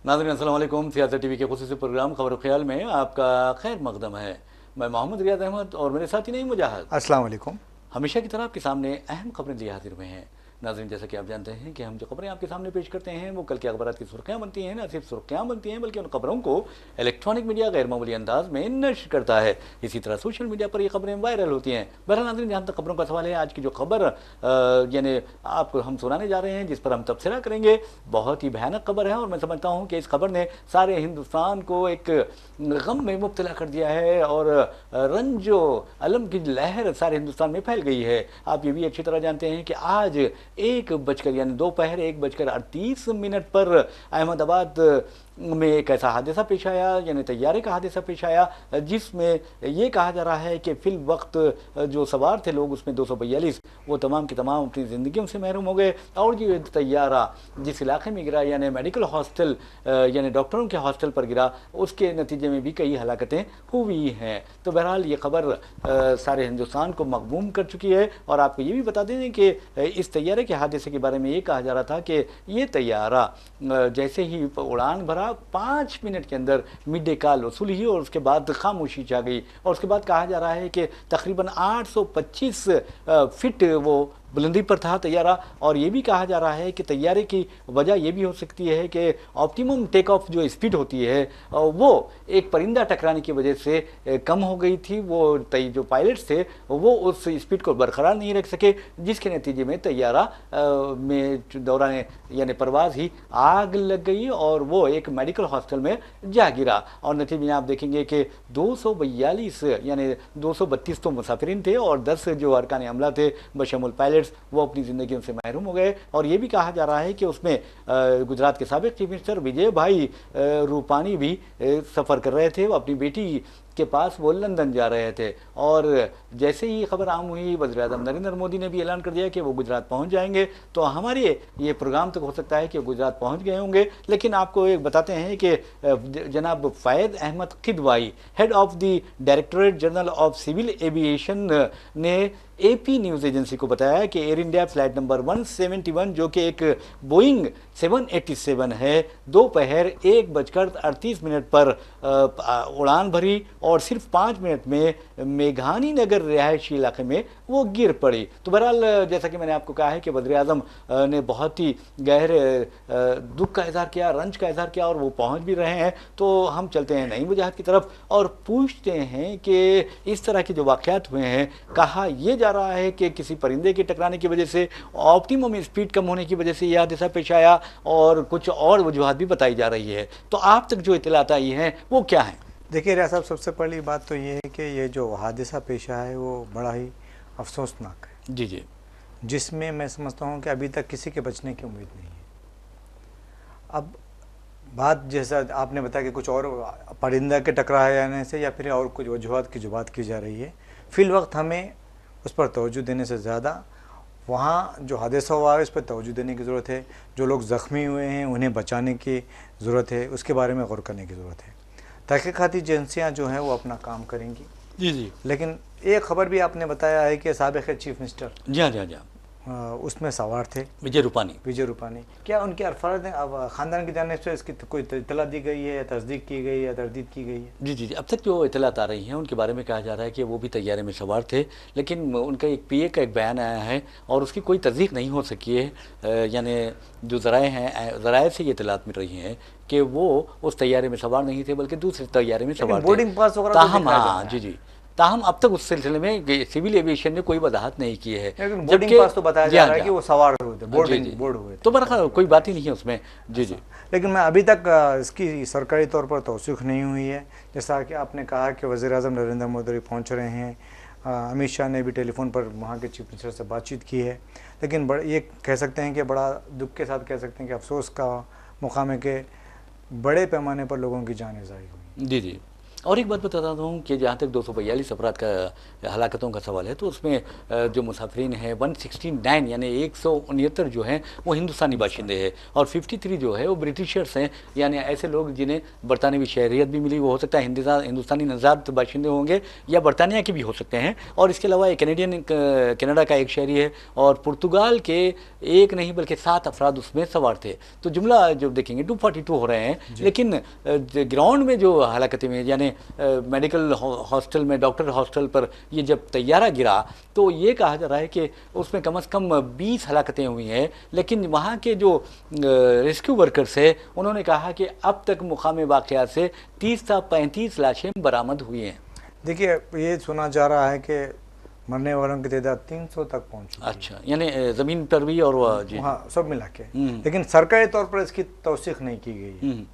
नाज़रीन अस्सलाम वालेकुम। सियासत टीवी के खुसूसी प्रोग्राम खबर ख्याल में आपका खैर मकदम है। मैं मोहम्मद रियाज अहमद और मेरे साथी नईम मुजाहिद। अस्सलाम वालेकुम। हमेशा की तरह आपके सामने अहम खबरें लिए हाजिर हुए हैं। नाज़रीन, जैसा कि आप जानते हैं कि हम जो खबरें आपके सामने पेश करते हैं वो कल के अखबारात की सुर्खियाँ बनती हैं। न सिर्फ सुर्खियाँ बनती हैं बल्कि उन खबरों को इलेक्ट्रॉनिक मीडिया गैर मामूली अंदाज में नश्र करता है। इसी तरह सोशल मीडिया पर ये खबरें वायरल होती हैं। बहरहाल नाज़रीन, जहाँ तक खबरों का सवाल है, आज की जो खबर यानी आपको हम सुनाने जा रहे हैं, जिस पर हम तबसरा करेंगे, बहुत ही भयानक खबर है। और मैं समझता हूँ कि इस खबर ने सारे हिंदुस्तान को एक गम में मुब्तला कर दिया है और रंजो अलम की लहर सारे हिंदुस्तान में फैल गई है। आप ये भी अच्छी तरह जानते हैं कि आज 1 बजकर यानी दोपहर 1 बजकर 38 मिनट पर अहमदाबाद में एक ऐसा हादसा पेश आया, यानी तैयारे का हादसा पेश आया, जिसमें ये कहा जा रहा है कि फिल वक्त जो सवार थे लोग उसमें 242 वो तमाम के तमाम अपनी ज़िंदगियों से महरूम हो गए। और ये तैयारा जिस इलाके में गिरा यानी मेडिकल हॉस्टल यानी डॉक्टरों के हॉस्टल पर गिरा, उसके नतीजे में भी कई हलाकतें हुई हैं। तो बहरहाल ये खबर सारे हिंदुस्तान को मगबूम कर चुकी है। और आपको ये भी बता दें कि इस तैयारे के हादसे के बारे में ये कहा जा रहा था कि ये तैयारा जैसे ही उड़ान भरा 5 मिनट के अंदर मिड डे कॉल वसूली ही और उसके बाद खामोशी छा गई। और उसके बाद कहा जा रहा है कि तकरीबन 825 फीट वो बुलंदी पर था तैयारा। और ये भी कहा जा रहा है कि तैयारे की वजह ये भी हो सकती है कि ऑप्टिमम टेक ऑफ जो स्पीड होती है वो एक परिंदा टकराने की वजह से कम हो गई थी। वो जो पायलट्स थे वो उस स्पीड को बरकरार नहीं रख सके, जिसके नतीजे में तैयारा में दौरान यानी परवाज ही आग लग गई और वो एक मेडिकल हॉस्टल में जा गिरा। और नतीजे में आप देखेंगे कि 242 यानी 232 तो मुसाफिरीन थे और 10 जो अरकान अमला थे बशमुल पायलट वो अपनी जिंदगियों से महरूम हो गए। और ये भी कहा जा रहा है कि उसमें गुजरात के साबिक चीफ मिनिस्टर विजय भाई रूपानी भी सफ़र कर रहे थे। वो अपनी बेटी के पास वो लंदन जा रहे थे। और जैसे ही खबर आम हुई, वज़ीर आज़म नरेंद्र मोदी ने भी ऐलान कर दिया कि वो गुजरात पहुंच जाएंगे। तो हमारे ये प्रोग्राम तक हो सकता है कि गुजरात पहुंच गए होंगे। लेकिन आपको एक बताते हैं कि जनाब Faiz Ahmed Kidwai, head of the directorate general of civil aviation ने AP न्यूज़ एजेंसी को बताया कि एयर इंडिया फ्लाइट नंबर 171 जो कि एक बोइंग 787 है, दोपहर 1 बजकर 38 मिनट पर उड़ान भरी और सिर्फ 5 मिनट में मेघानी नगर रिहायशी इलाके में वो गिर पड़ी। तो बहरहाल जैसा कि मैंने आपको कहा है कि वज़ीर आज़म ने बहुत ही गहरे दुख का इजहार किया, रंज का इजहार किया और वो पहुंच भी रहे हैं। तो हम चलते हैं नईम मुजाहिद की तरफ और पूछते हैं कि इस तरह के जो वाक़यात हुए हैं, कहा यह जा रहा है कि किसी परिंदे के टकराने की वजह से, ऑप्टिमम स्पीड कम होने की वजह से यह हादसा पेश आया और कुछ और वजूहात भी बताई जा रही है। तो आप तक जो इत्तलात आई हैं वो क्या है? देखिए रियाज साहब, सबसे पहली बात तो ये है कि ये जो हादसा पेश आया है वो बड़ा ही अफसोसनाक है। जी जी। जिसमें मैं समझता हूँ कि अभी तक किसी के बचने की उम्मीद नहीं है। अब बात जैसा आपने बताया कि कुछ और परिंदा के टकरा जाने से या फिर और कुछ वजूहात की जो बात की जा रही है, फिल वक्त हमें उस पर तवज्जो देने से ज़्यादा वहाँ जो हादसा हुआ है उस पर तवज्जो देने की ज़रूरत है। जो लोग ज़ख्मी हुए हैं उन्हें बचाने की ज़रूरत है, उसके बारे में गौर करने की ज़रूरत है। तहक़ीक़ाती एजेंसियाँ जो हैं वो अपना काम करेंगी। जी जी। लेकिन एक खबर भी आपने बताया है कि साबिक़ चीफ मिनिस्टर जी हाँ जी हाँ जी उसमें सवार थे विजय रूपानी। क्या उनके अफराद अब ख़ानदान की जानिब से इसकी कोई इत्तला दी गई है या तस्दीक की गई है या तरदीद की गई है? जी जी जी। अब तक जो इत्तलात आ रही हैं उनके बारे में कहा जा रहा है कि वो भी तैयारे में सवार थे, लेकिन उनका एक PA का एक बयान आया है और उसकी कोई तस्दीक नहीं हो सकी है। यानी जो ज़राए हैं, ज़राए से ये इत्तलात मिल रही हैं कि वो उस तैयारे में सवार नहीं थे बल्कि दूसरे तैयारे में सवार थे। बोर्डिंग पास वगैरह ताहम हाँ जी जी, ताहम अब तक उस सिलसिले में सिविल एविएशन ने कोई वजाहत नहीं की है। बोर्डिंग पास तो बताया जा रहा है कि वो सवार हुए थे, बोर्ड हुए थे। तो बरखा कोई बात ही नहीं है उसमें। जी जी। लेकिन मैं अभी तक इसकी सरकारी तौर पर तौसीक़ नहीं हुई है। जैसा कि आपने कहा कि वज़ीर आज़म नरेंद्र मोदी पहुँच रहे हैं, अमित शाह ने भी टेलीफोन पर वहाँ के चीफ मिनिस्टर से बातचीत की है। लेकिन ये कह सकते हैं कि बड़ा दुख के साथ कह सकते हैं कि अफसोस का मुकाम है कि बड़े पैमाने पर लोगों की जानें ज़ाया हुई। जी जी। और एक बात बताता हूँ कि जहाँ तक 242 अफराद का हलाकतों का सवाल है, तो उसमें जो मुसाफिरीन हैं 169 यानी 169 जो हैं वो हिंदुस्तानी बाशिंदे हैं, और 53 जो है वो ब्रिटिशर्स हैं, यानी ऐसे लोग जिन्हें बरतानवी शहरियत भी मिली। वो हो सकता है हिंदुस्तानी नज़ात बाशिंदे होंगे या बरतानिया के भी हो सकते हैं। और इसके अलावा एक कनाडा का एक शहरी है, और पुर्तगाल के एक नहीं बल्कि 7 अफराद उसमें सवार थे। तो जुमला जो देखेंगे 242 हो रहे हैं, लेकिन ग्राउंड में जो हलाकतें में, यानी मेडिकल हॉस्टल में, डॉक्टर हॉस्टल पर ये जब तैयारा गिरा, तो ये कहा जा रहा है कि उसमें कम से कम 20 हलाकतें हुई हैं। लेकिन वहाँ के जो रेस्क्यू वर्कर्स है उन्होंने कहा कि अब तक मुकाम वाक़या से 30 से 35 लाशें बरामद हुई हैं। देखिए, ये सुना जा रहा है कि मरने वालों की तादाद 300 तक पहुँच चुकी है। अच्छा, यानी ज़मीन पर भी और जी हाँ, सब मिला के। लेकिन सरकारी तौर पर इसकी तौसीक़ नहीं की गई है।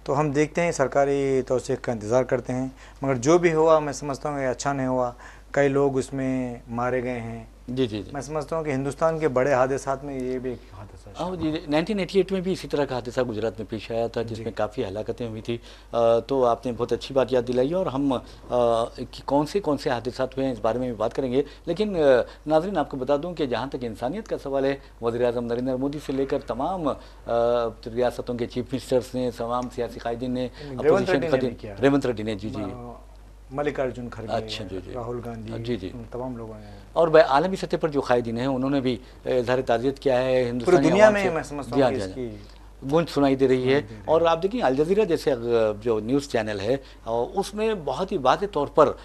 तो हम देखते हैं, सरकारी तौसीक़ का इंतज़ार करते हैं, मगर जो भी हुआ मैं समझता हूँ ये अच्छा नहीं हुआ। कई लोग उसमें मारे गए हैं। जी जी जी। मैं समझता हूँ कि हिंदुस्तान के बड़े हादसात में ये भी एक हादसा है। हाँ जी, 1988 में भी इसी तरह का हादसा गुजरात में पेश आया था, जिसमें काफ़ी हलाकतें हुई थी। तो आपने बहुत अच्छी बात याद दिलाई, और हम कि कौन से हादसात हुए हैं इस बारे में भी बात करेंगे। लेकिन नाज़रीन, आपको बता दूं कि जहाँ तक इंसानियत का सवाल है, वज़ीर-ए-आज़म नरेंद्र मोदी से लेकर तमाम रियासतों के चीफ मिनिस्टर्स ने, तमाम सियासी कायदीन ने, रेवंत रेड्डी ने, जी जी, मल्लिकार्जुन खड़गे, अच्छा जी जी, राहुल गांधी, जी जी, तमाम लोगों ने, और आलमी सतह पर जो कायदीन हैं उन्होंने भी इज़हार ताज़ियत किया है। पूरी दुनिया में मैं समझता हूँ कि इसकी गूंज सुनाई दे रही है। और आप देखिए, अल जज़ीरा जैसे जो न्यूज़ चैनल है उसमें बहुत ही वाज़ेह तौर पर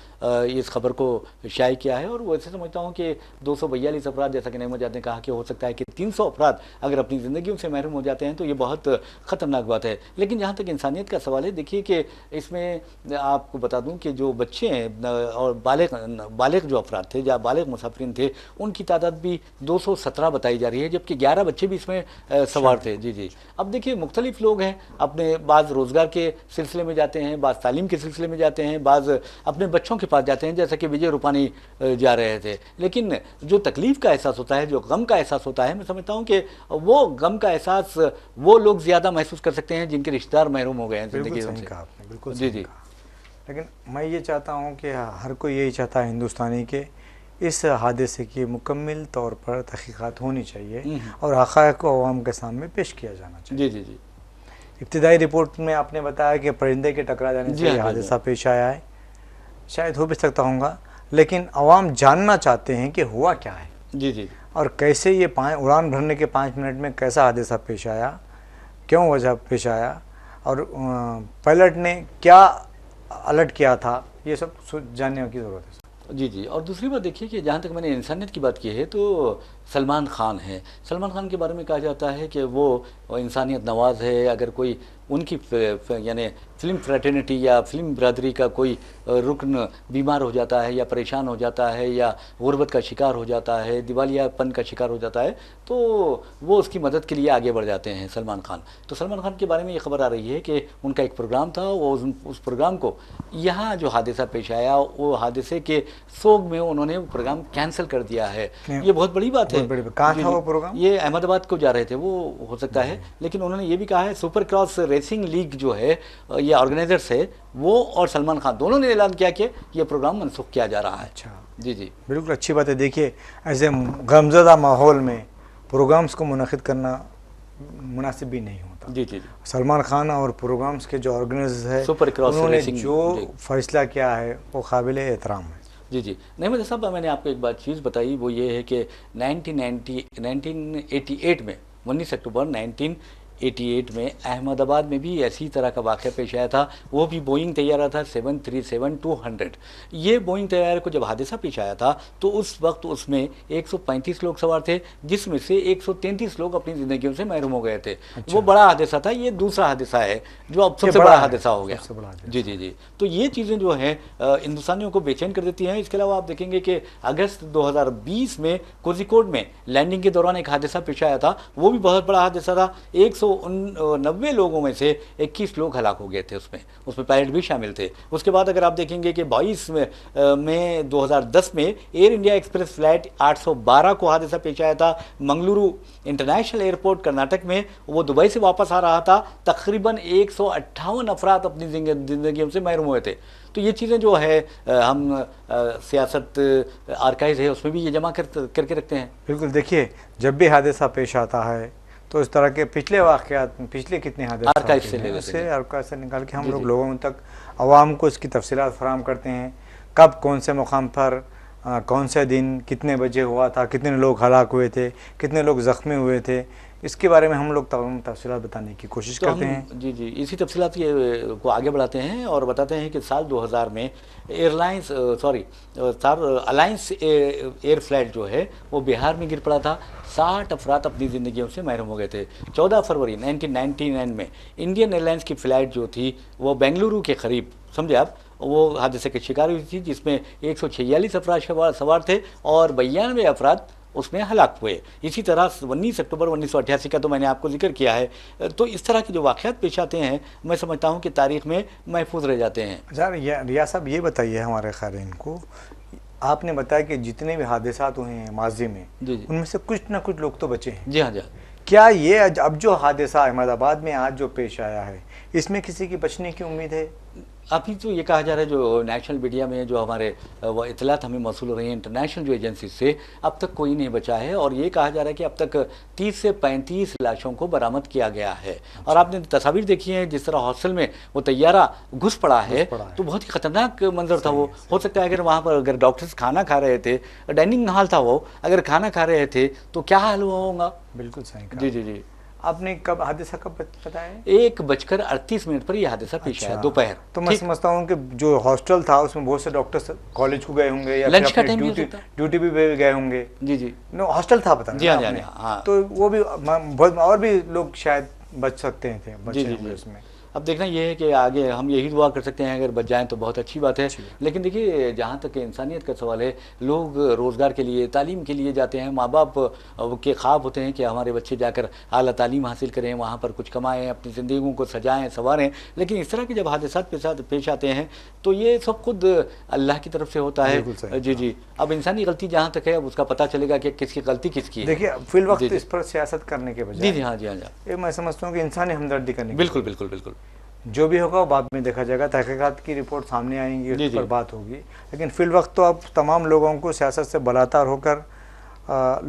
इस खबर को शाये किया है। और वैसे समझता हूँ कि 242 अफराद, जैसा कि नईम ने कहा कि हो सकता है कि 300 अफराद अगर अपनी ज़िंदगियों से महरूम हो जाते हैं, तो ये बहुत ख़तरनाक बात है। लेकिन जहाँ तक इंसानियत का सवाल है, देखिए कि इसमें आपको बता दूँ कि जो बच्चे हैं और बालिग जो अफराद थे, या बालिग मुसाफिरीन थे, उनकी तादाद भी 217 बताई जा रही है, जबकि 11 बच्चे भी इसमें सवार थे। जी जी। अब देखिए, मुख्तलिफ लोग हैं, अपने बाज़ रोज़गार के सिलसिले में जाते हैं, बाज़ तालीम के सिलसिले में जाते हैं, बाज़ अपने बच्चों के पास जाते हैं, जैसा कि विजय रूपानी जा रहे थे। लेकिन जो तकलीफ़ का एहसास होता है, जो गम का एहसास होता है, मैं समझता हूँ कि वो गम का एहसास वो लोग ज़्यादा महसूस कर सकते हैं जिनके रिश्तेदार महरूम हो गए हैं ज़िंदगी से। बिल्कुल जी जी। लेकिन मैं ये चाहता हूँ कि हर कोई यही चाहता है हिंदुस्तानी के इस हादसे की मुकम्मल तौर पर तहक़ीक़ात होनी चाहिए और हक़ाइक़ को अवाम के सामने पेश किया जाना चाहिए। जी जी जी। इब्तिदाई रिपोर्ट में आपने बताया कि परिंदे के टकरा जाने से हादसा पेश आया है, शायद हो भी सकता होगा, लेकिन अवाम जानना चाहते हैं कि हुआ क्या है। जी जी। और कैसे ये उड़ान भरने के 5 मिनट में कैसा हादसा पेश आया, क्यों वजह पेश आया, और पायलट ने क्या अलर्ट किया था, ये सब जानने की ज़रूरत है। जी जी। और दूसरी बात देखिए कि जहाँ तक मैंने इंसानियत की बात की है, तो सलमान खान है। सलमान खान के बारे में कहा जाता है कि वो इंसानियत नवाज है। अगर कोई उनकी यानी फ़िल्म फ्रेटर्निटी या फ़िल्म बरदरी का कोई रुकन बीमार हो जाता है, या परेशान हो जाता है, या गुर्बत का शिकार हो जाता है, दिवालियापन का शिकार हो जाता है, तो वो उसकी मदद के लिए आगे बढ़ जाते हैं सलमान खान। तो सलमान खान के बारे में ये खबर आ रही है कि उनका एक प्रोग्राम था, वो उस प्रोग्राम को, यहाँ जो हादसा पेश आया, वो हादसे के सोग में उन्होंने वो प्रोग्राम कैंसिल कर दिया है। ये बहुत बड़ी बात है। कहाँ था वो प्रोग्राम? ये अहमदाबाद को जा रहे थे, वो हो सकता है। लेकिन उन्होंने ये भी कहा है, सुपर क्रॉस रेसिंग लीग जो है, ये ऑर्गेनाइजर्स है, वो और सलमान खान दोनों ने ऐलान किया कि ये प्रोग्राम मनसूख किया जा रहा है। अच्छा, जी जी, बिल्कुल अच्छी बात है। देखिए, ऐसे गमज़दा माहौल में प्रोग्राम्स को मुनक़िद करना मुनासिब भी नहीं होता। जी जी। सलमान खान और प्रोग्राम्स के जो ऑर्गेनाइजर्स है, सुपर क्रॉस रेसिंग, जो फैसला किया है वो काबिल एहतराम है। जी जी। नहीं साहब, मैंने आपको एक बात चीज़ बताई, वो ये है कि 1988 में 19 अक्टूबर 1988 में अहमदाबाद में भी ऐसी तरह का वाक़या पेश आया था। वो भी बोइंग तैयारा था 737-200। ये बोइंग तैयारे को जब हादसा पेश आया था, तो उस वक्त उसमें 135 लोग सवार थे, जिसमें से 133 लोग अपनी ज़िंदगियों से महरूम हो गए थे। अच्छा। वो बड़ा हादसा था। ये दूसरा हादसा है जो अब सबसे बड़ा हादसा हो गया। जी जी जी। तो ये चीज़ें जो हैं हिंदुस्तानियों को बेचैन कर देती हैं। इसके अलावा आप देखेंगे कि अगस्त 2020 में कोझिकोड में लैंडिंग के दौरान एक हादसा पेश आया था। वो भी बहुत बड़ा हादसा था। 190 लोगों में से 21 लोग हलाक हो गए थे उसमें पायलट भी शामिल थे। उसके बाद अगर आप देखेंगे कि 22 में 2010 में एयर इंडिया एक्सप्रेस फ्लाइट 812 को हादसा पेश आया था मंगलुरु इंटरनेशनल एयरपोर्ट कर्नाटक में। वो दुबई से वापस आ रहा था, तकरीबन 158 अफराद अपनी जिंदगी से महरूम हुए थे। तो ये चीज़ें जो है हम सियासत आर्काइव है उसमें भी ये जमा करके रखते हैं। बिल्कुल, देखिए जब भी हादसा पेश आता है तो इस तरह के पिछले वाक़यात में पिछले कितने हादसे आर्काइव से निकाल के हम लोगों तक आवाम को इसकी तफसीलात फराहम करते हैं। कब कौन से मुकाम पर कौन से दिन कितने बजे हुआ था, कितने लोग हलाक हुए थे, कितने लोग ज़ख्मी हुए थे, इसके बारे में हम लोग तमाम तफसीलात बताने की कोशिश करते हैं। जी जी, इसी तफसीलात को आगे बढ़ाते हैं और बताते हैं कि साल 2000 में अलायंस एयर फ्लाइट जो है वो बिहार में गिर पड़ा था। 60 अफराद अपनी ज़िंदगियों से महरूम हो गए थे। 14 फरवरी 1999 में इंडियन एयरलाइंस की फ़्लाइट जो थी वो बेंगलुरु के करीब, समझे आप, वो हादसे की शिकार हुई थी, जिसमें 146 अफराद सवार थे और 92 अफराद उसमें हलाक हुए। इसी तरह 19 अक्टूबर 1988 का तो मैंने आपको जिक्र किया है। तो इस तरह के जो वाक़यात पेश आते हैं मैं समझता हूँ कि तारीख़ में महफूज रह जाते हैं। अच्छा रियाज साहब, ये बताइए हमारे ख़ारीन को, आपने बताया कि जितने भी हादसात हुए हैं माजी में उनमें से कुछ ना कुछ लोग तो बचे हैं। जी हाँ जी। क्या ये अब जो हादसा अहमदाबाद में आज जो पेश आया है इसमें किसी की बचने की उम्मीद है? अभी तो ये कहा जा रहा है जो नेशनल मीडिया में जो हमारे वो इतलात हमें मौसूल हो रही है इंटरनेशनल जो एजेंसी से, अब तक कोई नहीं बचा है और ये कहा जा रहा है कि अब तक 30 से 35 लाशों को बरामद किया गया है। और आपने तस्वीर देखी है जिस तरह हॉस्टल में वो तैयारा घुस पड़ा है तो बहुत ही खतरनाक मंजर था वो। हो सकता है अगर वहाँ पर अगर डॉक्टर्स खाना खा रहे थे, डाइनिंग हॉल था वो, अगर खाना खा रहे थे तो क्या हाल हुआ होगा। बिल्कुल सही कहा। जी जी जी। आपने कब हादसा कब बताया? 1:38 पर यह हादसा पेश आया दोपहर। तो मैं समझता हूँ कि जो हॉस्टल था उसमें बहुत से डॉक्टर्स कॉलेज को गए होंगे या लंच का टाइम ड्यूटी भी गए होंगे। जी जी, नो हॉस्टल था पता जी हाँ। तो वो भी बहुत और भी लोग शायद बच सकते थे उसमें। अब देखना ये है कि आगे हम यही दुआ कर सकते हैं अगर बच जाएं तो बहुत अच्छी बात है। लेकिन देखिए जहाँ तक इंसानियत का सवाल है, लोग रोज़गार के लिए, तालीम के लिए जाते हैं। माँ बाप के ख्वाब होते हैं कि हमारे बच्चे जाकर आला तालीम हासिल करें, वहाँ पर कुछ कमाएं, अपनी ज़िंदगियों को सजाएं संवारें। लेकिन इस तरह के जब हादसात पेश आते हैं तो ये सब खुद अल्लाह की तरफ से होता है। जी जी। अब इंसानी गलती जहाँ तक है अब उसका पता चलेगा कि किसकी गलती किसकी है। देखिए फिल वक्त इस पर सियासत करने के बजाय जी हाँ जी हाँ जी, मैं समझता हूँ कि इंसानी हमदर्दी करने, बिल्कुल बिल्कुल बिल्कुल, जो भी होगा वो बाद में देखा जाएगा, तहकीकात की रिपोर्ट सामने आएंगी, उस पर बात होगी। लेकिन फिल वक्त तो अब तमाम लोगों को सियासत से बलात्कार होकर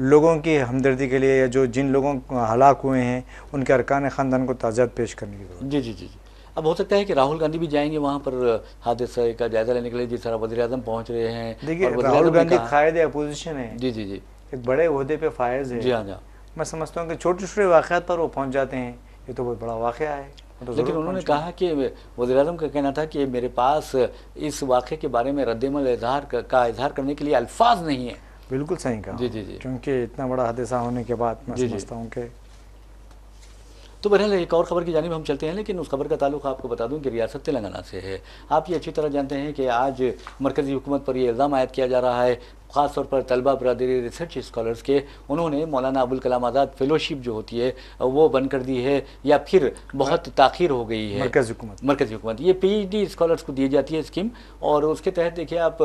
लोगों की हमदर्दी के लिए या जो जिन लोगों हलाक हुए हैं उनके अरकान ख़ानदान को ताज़ियत पेश करने की जरूरत। जी जी जी। अब हो सकता है कि राहुल गांधी भी जाएंगे वहाँ पर हादसे का जायजा लेने के लिए, जिस तरह वज़ीर आज़म पहुँच रहे हैं। देखिए राहुल गांधी कायदे अपोजिशन है। जी जी जी, एक बड़े ओहदे पे फायज है। जी हाँ जी। मैं समझता हूँ कि छोटे छोटे वाक़यात पर वो पहुँच जाते हैं, ये तो बहुत बड़ा वाक़या है। तो लेकिन उन्होंने कहा कि वज़ीर आज़म का कहना था कि मेरे पास इस वाक़े के बारे में रद्दमल इज़हार करने के लिए अल्फाज नहीं है। बिल्कुल सही कहा। जी जी जी, क्योंकि इतना बड़ा हादसा होने के बाद मैं समझता हूँ कि तो बहरहाल एक और ख़बर की जानिब हम चलते हैं। लेकिन उस खबर का ताल्लुक़ आपको बता दूं कि रियासत तेलंगाना से है। आप ये अच्छी तरह जानते हैं कि आज मरकज़ी हुकूमत पर यह इल्ज़ाम आयद किया जा रहा है, ख़ास तौर पर तलबा बरदरी रिसर्च स्कॉलर्स के, उन्होंने मौलाना अबुल कलाम आज़ाद फ़ेलोशिप जो होती है वो बंद कर दी है या फिर बहुत ताख़ीर हो गई है। मरकज़ी हुकूमत ये PhD स्कॉलर्स को दी जाती है स्कीम, और उसके तहत देखिए आप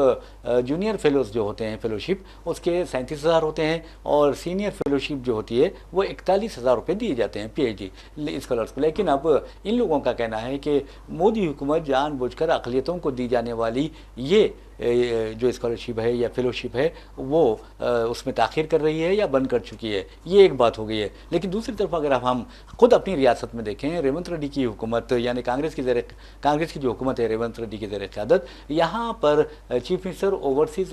जूनियर फेलोज़ जो होते हैं फ़ेलोशिप उसके 37,000 होते हैं और सीनियर फ़ेलोशिप जो होती है वो 41,000 रुपये दिए जाते हैं PhD स्कॉलर्स को। लेकिन अब इन लोगों का कहना है कि मोदी हुकूमत जानबूझकर अक़लियतों को दी जाने वाली ये जो स्कॉलरशिप है या फेलोशिप है वो उसमें ताख़ीर कर रही है या बंद कर चुकी है। ये एक बात हो गई है। लेकिन दूसरी तरफ अगर हम खुद अपनी रियासत में देखें, रेवंत रेड्डी की हुकूमत यानी कांग्रेस की जो हुकूमत है रेवंत रेड्डी की ज़ेर क़यादत, यहाँ पर chief minister overseas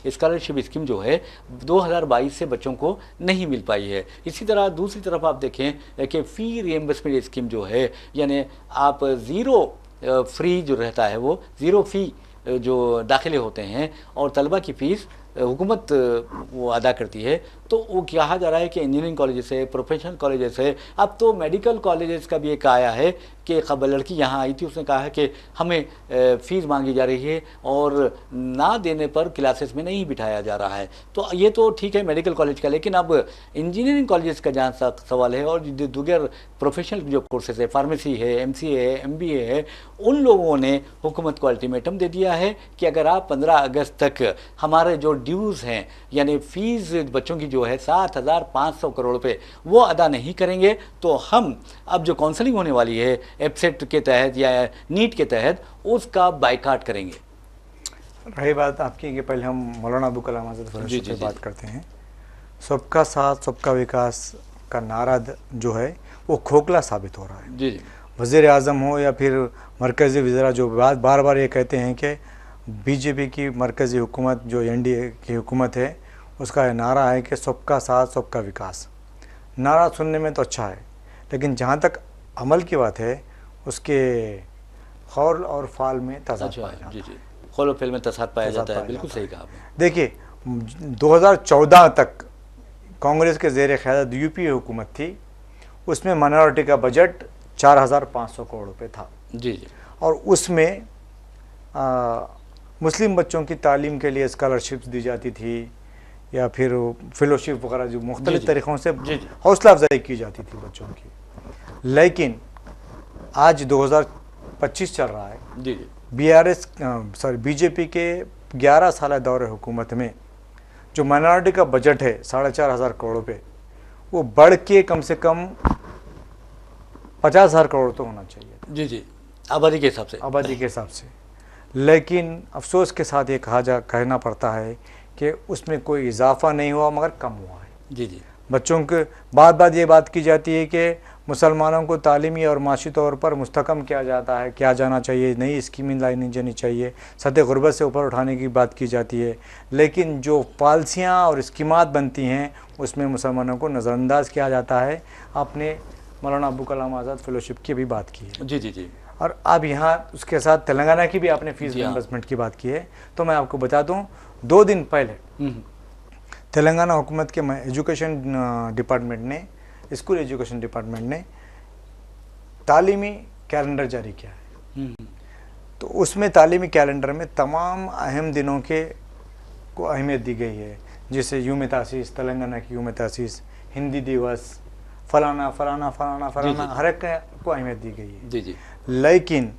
scholarship scheme जो है 2022 से बच्चों को नहीं मिल पाई है। इसी तरह दूसरी तरफ आप देखें कि फ़ी रिएम्बर्समेंट स्कीम जो है यानी आप ज़ीरो फ्री जो रहता है वो ज़ीरो फ़ी जो दाखिले होते हैं और तलबा की फ़ीस हुकूमत वो अदा करती है। तो वो कहा जा रहा है कि इंजीनियरिंग कॉलेजेस है, प्रोफेशनल कॉलेजेस है, अब तो मेडिकल कॉलेजेस का भी एक आया है कि खबर लड़की यहाँ आई थी, उसने कहा है कि हमें फ़ीस मांगी जा रही है और ना देने पर क्लासेस में नहीं बिठाया जा रहा है। तो ये तो ठीक है मेडिकल कॉलेज का, लेकिन अब इंजीनियरिंग कॉलेज का जहाँ तक सवाल है और दूसरे प्रोफेशनल जो कोर्सेज है, फार्मेसी है, MCA है, MBA है, उन लोगों ने हुकूमत को अल्टीमेटम दे दिया है कि अगर आप 15 अगस्त तक हमारे जो ड्यूज़ हैं यानी फ़ीस बच्चों की जो है 7,500 करोड़ रुपए वो अदा नहीं करेंगे तो हम अब जो काउंसलिंग होने वाली है एपसेट के तहत या नीट के तहत उसका बाइकाट करेंगे। रही बात आपकी कि पहले हम मौलाना अबू कलाम आज़ाद फेलोशिप पे बात करते हैं। सबका साथ सबका विकास का नारा जो है वो खोखला साबित हो रहा है। जी जी। वज़ीर आज़म हो या फिर मरकज़ी वज़ीरा जो बार बार ये कहते हैं कि बीजेपी की मरकज़ी हुकूमत जो NDA की हुकूमत है उसका नारा है कि सबका साथ सबका विकास। नारा सुनने में तो अच्छा है, लेकिन जहाँ तक अमल की बात है उसके खौल और फाल में तज़ाद पाया जाता है। जी जी, खौल और फाल में तज़ाद पाया जाता है। बिल्कुल सही कहा आपने। देखिए 2014 तक कांग्रेस के ज़ेर क़यादत UPA हुकूमत थी, उसमें माइनॉरिटी का बजट 4,500 करोड़ रुपए था। जी जी। और उसमें मुस्लिम बच्चों की तालीम के लिए स्कॉलरशिप्स दी जाती थी या फिर फेलोशिप वगैरह जो मुख्तलिफ तरीक़ों से हौसला अफजाई की जाती थी बच्चों की। लेकिन आज 2025 चल रहा है। जी जी। BJP के 11 साल दौरे हुकूमत में जो माइनॉरिटी का बजट है 4,500 करोड़ रुपये, वो बढ़ के कम से कम 50,000 करोड़ तो होना चाहिए। जी जी, आबादी के हिसाब से। आबादी के हिसाब से। लेकिन अफसोस के साथ ये कहना पड़ता है कि उसमें कोई इजाफा नहीं हुआ मगर कम हुआ है। जी जी। बच्चों के बात ये बात की जाती है कि मुसलमानों को तालीमी और माशी तौर पर मुस्तकम किया जाता है, किया जाना चाहिए, नई स्कीमें लाई नहीं जानी चाहिए, सतह गुर्बत से ऊपर उठाने की बात की जाती है, लेकिन जो पॉलिसियाँ और स्कीमात बनती हैं उसमें मुसलमानों को नज़रअंदाज किया जाता है। आपने मौलाना अबू कलाम आज़ाद फेलोशिप की भी बात की है। जी जी जी। और अब यहाँ उसके साथ तेलंगाना की भी आपने फीस रिइंबर्समेंट की बात की है, तो मैं आपको बता दूँ 2 दिन पहले तेलंगाना हुकूमत के एजुकेशन डिपार्टमेंट ने, स्कूल एजुकेशन डिपार्टमेंट ने तालीमी कैलेंडर जारी किया है। तो उसमें तालीमी कैलेंडर में तमाम अहम दिनों को अहमियत दी गई है, जैसे यूम तासीस, तेलंगाना की यूम तासीस, हिंदी दिवस, फलाना फलाना फलाना फलाना, हर एक को अहमियत दी गई है। जी जी। लेकिन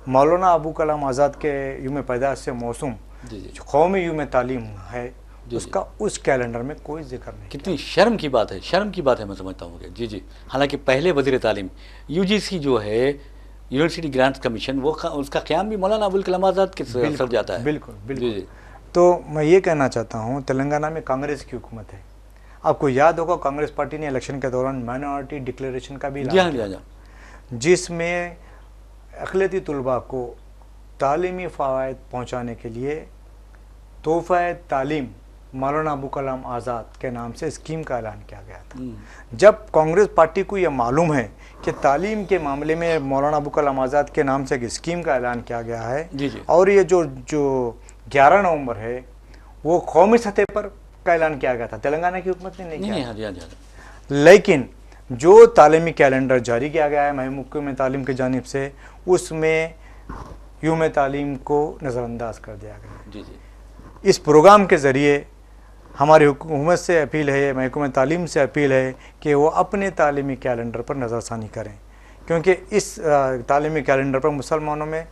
मौलाना अबू कलाम आज़ाद के यूम पैदाश से मौसूम जो कौमी यूम तालीम है उसका उस कैलेंडर में कोई जिक्र नहीं। कितनी शर्म की बात है, शर्म की बात है मैं समझता हूँ। जी जी। हालांकि पहले वज़ीर तालीम UGC जो है यूनिवर्सिटी ग्रांट्स कमीशन, वो उसका क़याम भी मौलाना अबुल कलाम आज़ाद के सर जाता है। बिल्कुल बिल्कुल। तो मैं ये कहना चाहता हूँ तेलंगाना में कांग्रेस की हुकूमत है। आपको याद होगा कांग्रेस पार्टी ने इलेक्शन के दौरान माइनॉरिटी डिक्लेरेशन का भी ऐलान किया, जिसमें अक़लियती तलबा को तालीमी फ़वाइद पहुँचाने के लिए तोहफ़ा तालीम मौलाना अबू कलाम आज़ाद के नाम से स्कीम का ऐलान किया गया था। जब कांग्रेस पार्टी को यह मालूम है कि तालीम के मामले में मौलाना अबू कलाम आज़ाद के नाम से एक स्कीम का ऐलान किया गया है, और ये जो 11 नवंबर है वो कौमी सतह पर का ऐलान किया गया था, तेलंगाना की हुकूमत ने नहीं किया। लेकिन जो तालीमी कैलेंडर जारी किया गया है महकमे तालीम की जानिब से, उसमें यूम तालीम को नज़रअंदाज कर दिया गया। जी जी। इस प्रोग्राम के ज़रिए हमारी हुकूमत से अपील है, महकमे तालीम से अपील है कि वो अपने तालीमी कैलेंडर पर नज़रसानी करें, क्योंकि इस तालीमी कैलेंडर पर मुसलमानों में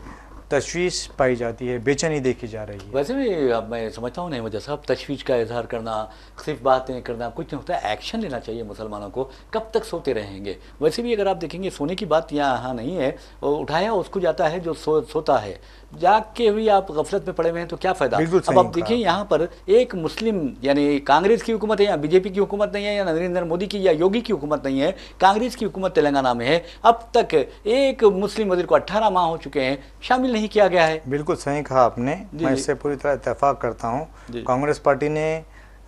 तशवीश पाई जाती है, बेचैनी देखी जा रही है। वैसे भी अब मैं समझता हूँ नहीं वजह साहब, तशवीश का इजहार करना, सिर्फ बातें करना कुछ नहीं होता है, एक्शन लेना चाहिए मुसलमानों को। कब तक सोते रहेंगे? वैसे भी अगर आप देखेंगे सोने की बात यहाँ नहीं है, उठाया उसको जाता है जो सोता है, जाग के भी आप गफलत में पड़े हुए हैं तो क्या फ़ायदा। अब आप देखिए यहाँ पर एक मुस्लिम यानी कांग्रेस की हुकूमत है या BJP की हुकूमत नहीं है या नरेंद्र मोदी की या योगी की हुकूमत नहीं है, कांग्रेस की हुकूमत तेलंगाना में है। अब तक एक मुस्लिम वज़ीर को 18 माह हो चुके हैं, शामिल नहीं किया गया है। बिल्कुल सही कहा आपने, मैं इससे पूरी तरह इत्तेफाक करता हूँ। कांग्रेस पार्टी ने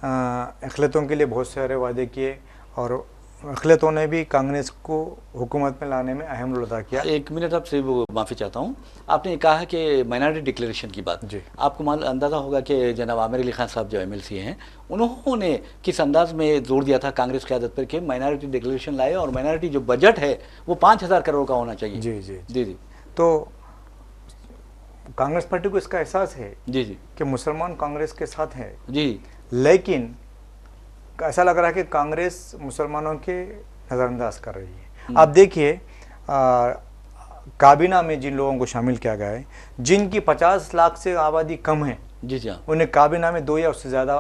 अक़लियतों के लिए बहुत सारे वादे किए और अखिलतों ने भी कांग्रेस को हुकूमत में लाने में अहम रोल अदा किया। एक मिनट आपसे वो माफ़ी चाहता हूँ, आपने कहा कि माइनॉरिटी डिक्लेरेशन की बात, जी। आपको अंदाज़ा होगा कि जनाब आमिर अली खान साहब जो एमएलसी हैं, उन्होंने किस अंदाज में जोर दिया था कांग्रेस की आदत पर कि माइनॉरिटी डिक्लेरेशन लाए और माइनॉरिटी जो बजट है वो 5,000 करोड़ का होना चाहिए। जी जी जी जी तो कांग्रेस पार्टी को इसका एहसास है जी जी कि मुसलमान कांग्रेस के साथ हैं, जी लेकिन ऐसा लग रहा है कि कांग्रेस मुसलमानों के नज़रअंदाज कर रही है। आप देखिए काबीना में जिन लोगों को शामिल किया गया है, जिनकी 50 लाख से आबादी कम है, जी जी हाँ, उन्हें काबीना में 2 या उससे ज़्यादा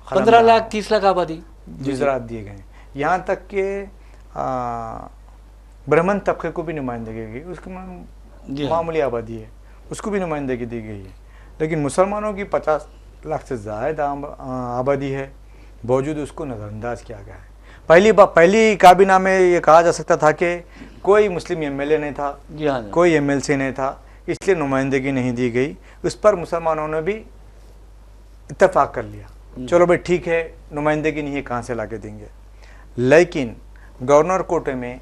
15 लाख 30 लाख आबादी गुजरात दिए गए हैं। यहाँ तक कि ब्राह्मण तबके को भी नुमाइंदगी दी, उसकी जी हाँ। मामूली आबादी है, उसको भी नुमाइंदगी दी गई है। लेकिन मुसलमानों की 50 लाख से ज़्यादा आबादी है, बावजूद उसको नज़रअंदाज किया गया है। पहली काबीना में ये कहा जा सकता था कि कोई मुस्लिम एमएलए नहीं था, जी हाँ, कोई एमएलसी नहीं था, इसलिए नुमाइंदगी नहीं दी गई। उस पर मुसलमानों ने भी इत्तेफाक कर लिया, चलो भाई ठीक है, नुमाइंदगी नहीं है, कहाँ से ला के देंगे। लेकिन गवर्नर कोटे में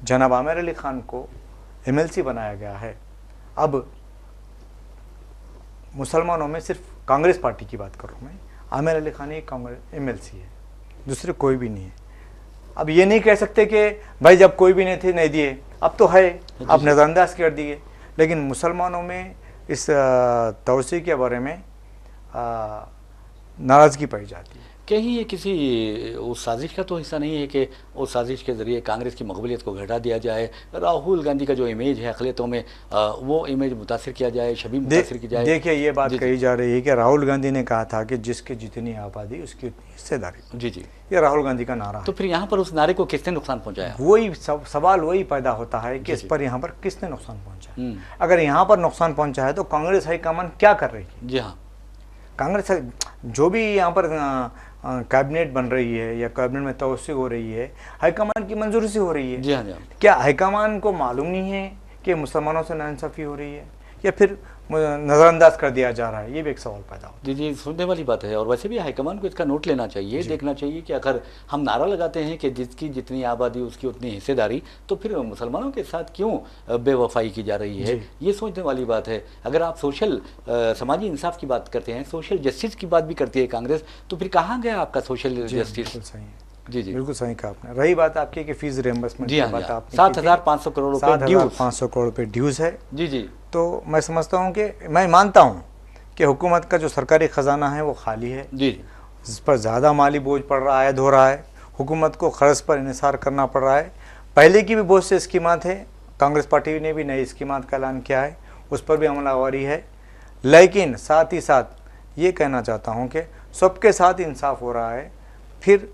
जनाब आमिर अली खान को एमएलसी बनाया गया है। अब मुसलमानों में सिर्फ कांग्रेस पार्टी की बात करूँ मैं, आमिर अली खान ही कांग्रेस एमएलसी है, दूसरे कोई भी नहीं है। अब ये नहीं कह सकते कि भाई जब कोई भी नहीं थे नहीं दिए, अब तो है, अब नज़रअंदाज कर दिए। लेकिन मुसलमानों में इस तवसी के बारे में नाराज़गी पाई जाती है। कहीं ये किसी उस साजिश का तो हिस्सा नहीं है कि उस साजिश के ज़रिए कांग्रेस की मकबूलियत को घटा दिया जाए, राहुल गांधी का जो इमेज है अक़लियतों में वो इमेज मुतासिर किया जाए, छवि मुतासिर की जाए। देखिए ये बात कही जा रही है कि राहुल गांधी ने कहा था कि जिसकी जितनी आबादी उसकी उतनी हिस्सेदारी। जी जी, ये राहुल गांधी का नारा तो फिर यहाँ पर उस नारे को किसने नुकसान पहुँचाया? वही सवाल वही पैदा होता है कि इस पर यहाँ पर किसने नुकसान पहुँचाया। अगर यहाँ पर नुकसान पहुँचा है तो कांग्रेस हाईकमान क्या कर रही है? जी हाँ, कांग्रेस जो भी यहाँ पर कैबिनेट बन रही है या कैबिनेट में तवस्सी हो रही है, हाईकमान की मंजूरी से हो रही है। जी हाँ, जी हाँ। क्या हाईकमान को मालूम नहीं है कि मुसलमानों से नाइंसाफ़ी हो रही है, या फिर नज़रअंदाज कर दिया जा रहा है? ये भी एक सवाल पैदा होता है। जी जी, सुनने वाली बात है। और वैसे भी हाईकमान को इसका नोट लेना चाहिए, देखना चाहिए कि अगर हम नारा लगाते हैं कि जिसकी जितनी आबादी उसकी उतनी हिस्सेदारी, तो फिर मुसलमानों के साथ क्यों बेवफाई की जा रही है? ये सोचने वाली बात है। अगर आप सोशल समाजी इंसाफ की बात करते हैं, सोशल जस्टिस की बात भी करती है कांग्रेस, तो फिर कहाँ गया आपका सोशल जस्टिस? सही है, जी जी, बिल्कुल सही कहा आपने। रही बात आपकी कि फीस रिएम्बर्समेंट की बात, आपने 7,500 करोड़ रुपए ड्यूज, 7,500 करोड़ रुपये ड्यूज़ है। जी जी, तो मैं समझता हूँ कि मैं मानता हूँ कि हुकूमत का जो सरकारी ख़जाना है वो खाली है, जी इस पर ज़्यादा माली बोझ पड़ रहा है, हो रहा है, हुकूमत को ख़र्च पर इन्हिसार करना पड़ रहा है। पहले की भी बहुत से स्कीमात है, कांग्रेस पार्टी ने भी नई स्कीमात का ऐलान किया है, उस पर भी अमलावरी है। लेकिन साथ ही साथ ये कहना चाहता हूँ कि सबके साथ इंसाफ हो रहा है, फिर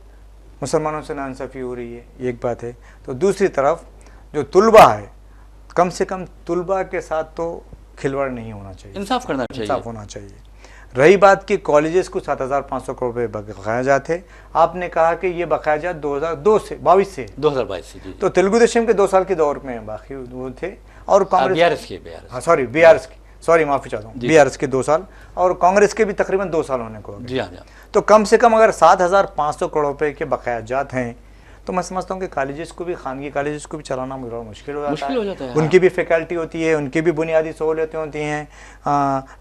मुसलमानों से नाइंसाफ़ी हो रही है, एक बात है। तो दूसरी तरफ जो तुलबा है, कम से कम तुलबा के साथ तो खिलवाड़ नहीं होना चाहिए, इंसाफ करना चाहिए, इंसाफ होना चाहिए। रही बात कि कॉलेजेस को 7,500 करोड़ रुपये बकाया थे, आपने कहा कि ये बकाया 2022 से 2022 से, जी। तो तेलुगु देशम के 2 साल के दौर में बाकी वो थे, और कांग्रेस BRS के सॉरी माफ़ी चाहता हूँ, BRS के 2 साल, और कांग्रेस के भी तकरीबन 2 साल होने को हो गए। जी हाँ, तो कम से कम अगर 7,500 करोड़ रुपये के बकायाजात हैं, तो मैं समझता हूँ कि कॉलेजेस को भी, खानगी कॉलेजेस को भी चलाना मुश्किल हो जाता है। उनकी भी फैकल्टी होती है, उनकी भी बुनियादी सहूलियतें होती हैं,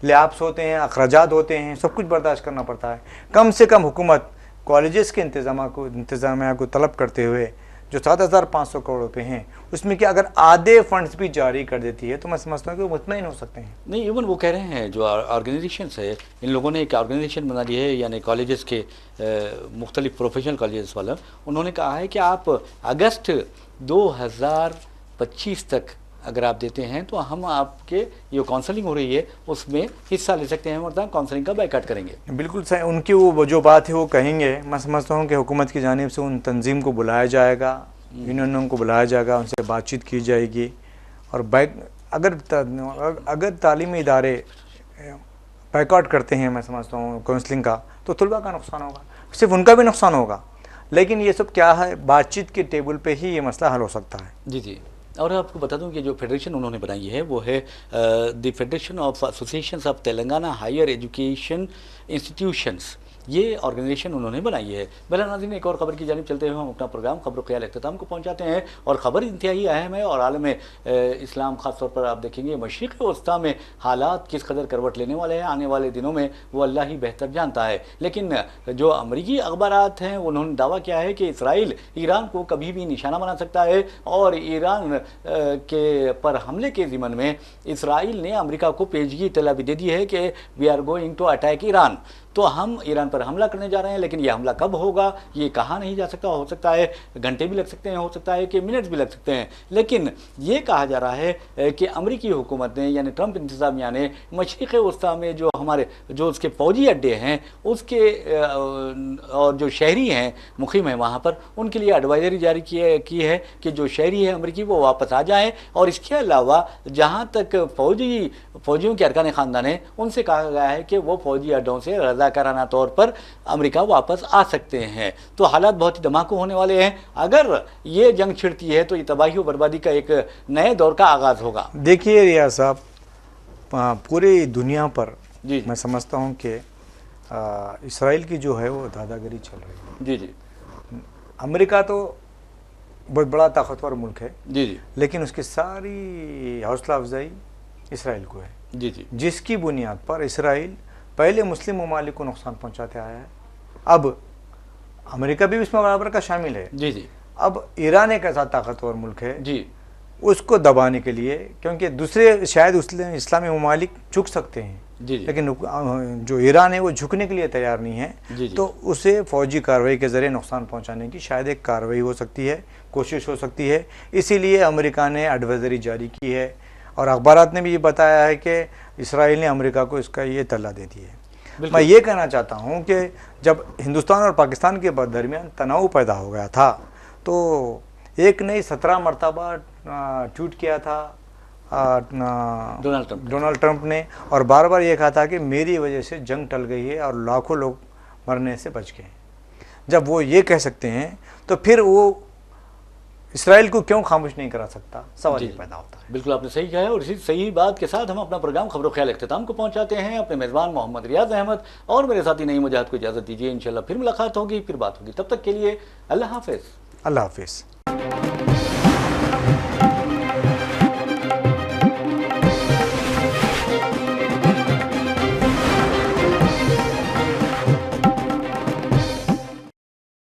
लैब्स होते हैं, अखराजात होते हैं, सब कुछ बर्दाश्त करना पड़ता है। कम से कम हुकूमत कॉलेजेस के इंतज़ामिया को तलब करते हुए जो 7,500 करोड़ रुपये हैं, उसमें कि अगर आधे फंड्स भी जारी कर देती है, तो मैं समझता हूँ कि वो मुतमईन हो सकते हैं। नहीं, इवन वो कह रहे हैं जो ऑर्गेनाइजेशंस है, इन लोगों ने एक ऑर्गेनाइजेशन बना ली है, यानी कॉलेजेस के मुख्तलिफ प्रोफेशनल कॉलेजेस वाला, उन्होंने कहा है कि आप अगस्त 2025 तक अगर आप देते हैं तो हम आपके जो काउंसलिंग हो रही है उसमें हिस्सा ले सकते हैं, मतलब काउंसलिंग का बाइकाट करेंगे। बिल्कुल सही, उनकी वो जो बात है वो कहेंगे। मैं समझता हूँ कि हुकूमत की जानिब से उन तंजीम को बुलाया जाएगा, यूनियनों को बुलाया जाएगा, उनसे बातचीत की जाएगी, और अगर तालीमी इदारे बाइकाट करते हैं, मैं समझता हूँ काउंसलिंग का, तो तलबा का नुकसान होगा, सिर्फ उनका भी नुकसान होगा। लेकिन ये सब क्या है, बातचीत के टेबल पे ही ये मसला हल हो सकता है। जी जी, और आपको बता दूं कि जो फेडरेशन उन्होंने बनाई है वो है the federation of associations of Telangana higher education institutions. ये ऑर्गेनाइजेशन उन्होंने बनाई है। बहला नाज़रीन, एक और खबर की जानिब चलते हुए हम अपना प्रोग्राम खबर ख्याल इख्तिताम को पहुँचाते हैं और ख़बर इंतहाई अहम है और आलम इस्लाम ख़ास तौर पर आप देखेंगे मशरिक़ वस्ता में हालात किस कदर करवट लेने वाले हैं आने वाले दिनों में, वो अल्लाह ही बेहतर जानता है। लेकिन जो अमरीकी अखबारात हैं उन्होंने दावा किया है कि इसराइल ईरान को कभी भी निशाना बना सकता है और ईरान के पर हमले के ज़िमन में इसराइल ने अमेरिका को पेशगी इत्तला भी दे दी है कि we are going to attack Iran, तो हम ईरान पर हमला करने जा रहे हैं। लेकिन यह हमला कब होगा ये कहा नहीं जा सकता, हो सकता है घंटे भी लग सकते हैं, हो सकता है कि मिनट्स भी लग सकते हैं। लेकिन ये कहा जा रहा है कि अमेरिकी हुकूमत ने यानी ट्रंप इंतज़ामिया ने मशरिक़ वस्ता में जो हमारे जो उसके फ़ौजी अड्डे हैं उसके और जो शहरी हैं मुक़ीम हैं वहाँ पर, उनके लिए एडवाइजरी जारी की है कि जो शहरी है अमेरिकी वो वापस आ जाएँ। और इसके अलावा जहाँ तक फ़ौजियों के अरकान ख़ानदान हैं उनसे कहा गया है कि वो फ़ौजी अड्डों से रज़ाकाराना तौर पर अमेरिका वापस आ सकते हैं। तो हालात बहुत ही धमाके होने वाले हैं। अगर ये जंग छिड़ती है तो ये तबाही और बर्बादी का एक नए दौर का आगाज़ होगा। देखिए रियाज साहब, पूरी दुनिया पर जी मैं समझता हूँ कि इसराइल की जो है वो दादागिरी चल रही है। जी जी, अमेरिका तो बहुत बड़ा ताकतवर मुल्क है जी जी, लेकिन उसकी सारी हौसला अफजाई इसराइल को है, जी जी, जिसकी बुनियाद पर इसराइल पहले मुस्लिम ममालिक को नुकसान पहुंचाते आया है। अब अमेरिका भी इसमें बराबर का शामिल है। जी जी, अब ईरान एक ऐसा ताकतवर मुल्क है जी, उसको दबाने के लिए, क्योंकि दूसरे शायद इस्लामी ममालिक झुक सकते हैं जी जी, लेकिन जो ईरान है वो झुकने के लिए तैयार नहीं है, जी जी, तो उसे फौजी कार्रवाई के ज़रिए नुकसान पहुंचाने की शायद एक कार्रवाई हो सकती है, कोशिश हो सकती है। इसीलिए अमेरिका ने एडवाइजरी जारी की है और अखबारात ने भी ये बताया है कि इसराइल ने अमेरिका को इसका ये तल्ला दे दी है। मैं ये कहना चाहता हूँ कि जब हिंदुस्तान और पाकिस्तान के दरमियान तनाव पैदा हो गया था तो एक नहीं 17 मरतबा ट्वीट किया था डोनाल्ड ट्रंप ने और बार बार ये कहा था कि मेरी वजह से जंग टल गई है और लाखों लोग मरने से बच गए। जब वो ये कह सकते हैं तो फिर वो इसराइल को क्यों खामोश नहीं करा सकता, सवाल ये पैदा होता है। बिल्कुल आपने सही कहा है और इसी सही बात के साथ हम अपना प्रोग्राम खबरों ख्याल इख्तिताम को पहुंचाते हैं। अपने मेज़बान मोहम्मद रियाज अहमद और मेरे साथी नईम मुजाहिद को इजाज़त दीजिए। इंशाल्लाह फिर मुलाकात होगी, फिर बात होगी। तब तक के लिए अल्लाह हाफ़िज़। अल्लाह हाफिज़।